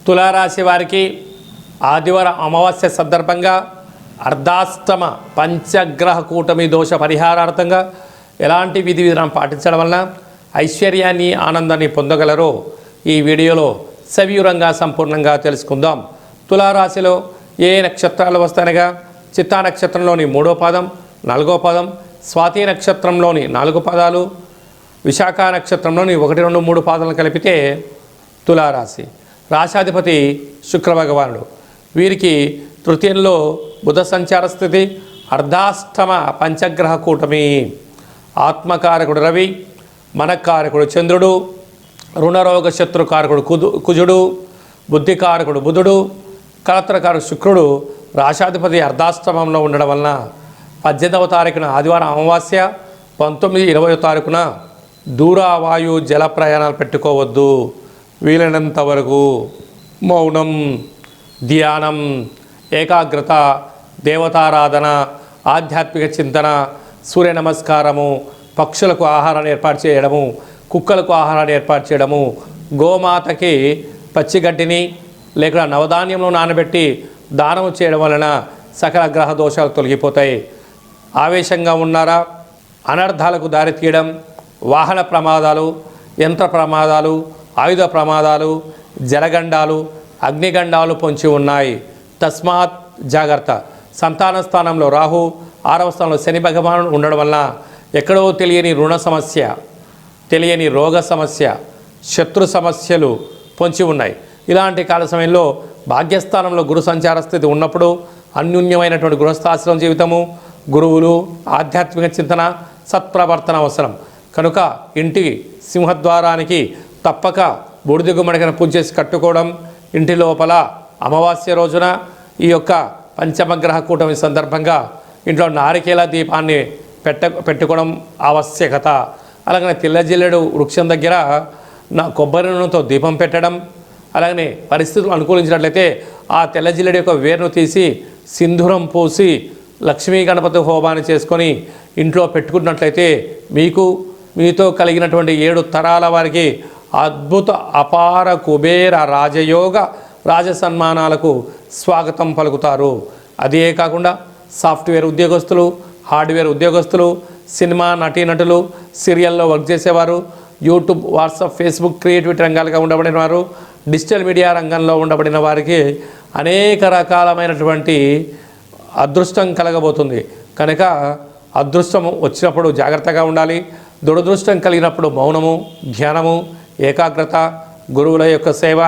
తులారాశి వారికి ఆదివారం అమావాస్య సందర్భంగా అర్ధాష్టమ పంచగ్రహ కూటమి దోష పరిహారార్థంగా ఎలాంటి విధి విధానం పాటించడం వలన ఐశ్వర్యాన్ని ఆనందాన్ని పొందగలరో ఈ వీడియోలో సవివరంగా సంపూర్ణంగా తెలుసుకుందాం. తులారాశిలో ఏ నక్షత్రాలు వస్తాయనగా చిత్తా నక్షత్రంలోని 3వ పాదం, 4వ పాదం, స్వాతి నక్షత్రంలోని 4 పాదాలు, విశాఖ నక్షత్రంలోని 1, 2, 3 పాదాలను కలిపితే తులారాశి. రాశాధిపతి శుక్రభగవానుడు. వీరికి తృతీయంలో బుధ సంచార స్థితి, అర్ధాష్టమ పంచగ్రహ కూటమి. ఆత్మకారకుడు రవి, మనకారకుడు చంద్రుడు, రుణరోగ శత్రుకారకుడు కుజుడు, బుద్ధికారకుడు బుధుడు, కలత్రకారకుడు శుక్రుడు రాశాధిపతి అర్ధాష్టమంలో ఉండడం వలన 18వ తారీఖున ఆదివారం అమావాస్య, 19, 20వ తారీఖున దూరవాయు జల ప్రయాణాలు పెట్టుకోవద్దు. వీలైనంత వరకు మౌనం, ధ్యానం, ఏకాగ్రత, దేవతారాధన, ఆధ్యాత్మిక చింతన, సూర్య నమస్కారము, పక్షులకు ఆహారాన్ని ఏర్పాటు చేయడము, కుక్కలకు ఆహారాన్ని ఏర్పాటు చేయడము, గోమాతకి పచ్చిగడ్డిని లేక నవధాన్యంలో నానబెట్టి దానము చేయడం వలన సకల గ్రహ దోషాలు తొలగిపోతాయి. ఆవేశంగా ఉన్నారా? అనర్థాలకు దారి తీయడం, వాహన ప్రమాదాలు, యంత్ర ప్రమాదాలు, ఆయుధ ప్రమాదాలు, జలగండాలు, అగ్నిగండాలు పొంచి ఉన్నాయి. తస్మాత్ జాగ్రత్త. సంతాన స్థానంలో రాహు, 6వ స్థానంలో శని భగవానుడు ఉండడం వలన ఎక్కడో తెలియని రుణ సమస్య, తెలియని రోగ సమస్య, శత్రు సమస్యలు పొంచి ఉన్నాయి. ఇలాంటి కాల సమయంలో భాగ్యస్థానంలో గురు సంచార స్థితి ఉన్నప్పుడు అన్యూన్యమైనటువంటి గృహస్థాశ్రమ జీవితము, గురువులు, ఆధ్యాత్మిక చింతన, సత్ప్రవర్తన అవసరం. కనుక ఇంటి సింహద్వారానికి తప్పక బూడిద గుమ్మడికను పూజ చేసి కట్టుకోవడం, ఇంటి లోపల అమావాస్య రోజున ఈ యొక్క పంచమగ్రహ కూటమి సందర్భంగా ఇంట్లో నారికేల దీపాన్ని పెట్టుకోవడం ఆవశ్యకత. అలాగనే తెల్లజిల్లెడు వృక్షం దగ్గర కొబ్బరి నూనెతో దీపం పెట్టడం, అలాగనే పరిస్థితులు అనుకూలించినట్లయితే ఆ తెల్లజిల్లెడు యొక్క వేరును తీసి సింధూరం పూసి లక్ష్మీ గణపతి హోమాన్ని చేసుకొని ఇంట్లో పెట్టుకున్నట్లయితే మీతో కలిగినటువంటి 7 తరాల వారికి అద్భుత అపార కుబేర రాజయోగ రాజసన్మానాలకు స్వాగతం పలుకుతారు. అదే కాకుండా సాఫ్ట్వేర్ ఉద్యోగస్తులు, హార్డ్వేర్ ఉద్యోగస్తులు, సినిమా నటీనటులు, సీరియల్లో వర్క్ చేసేవారు, యూట్యూబ్, వాట్సాప్, ఫేస్బుక్, క్రియేటివిటీ రంగాలుగా ఉండబడిన వారు, డిజిటల్ మీడియా రంగంలో ఉండబడిన వారికి అనేక రకాలమైనటువంటి అదృష్టం కలగబోతుంది. కనుక అదృష్టం వచ్చినప్పుడు జాగ్రత్తగా ఉండాలి. దురదృష్టం కలిగినప్పుడు మౌనము, ధ్యానము, ఏకాగ్రత, గురువుల యొక్క సేవ,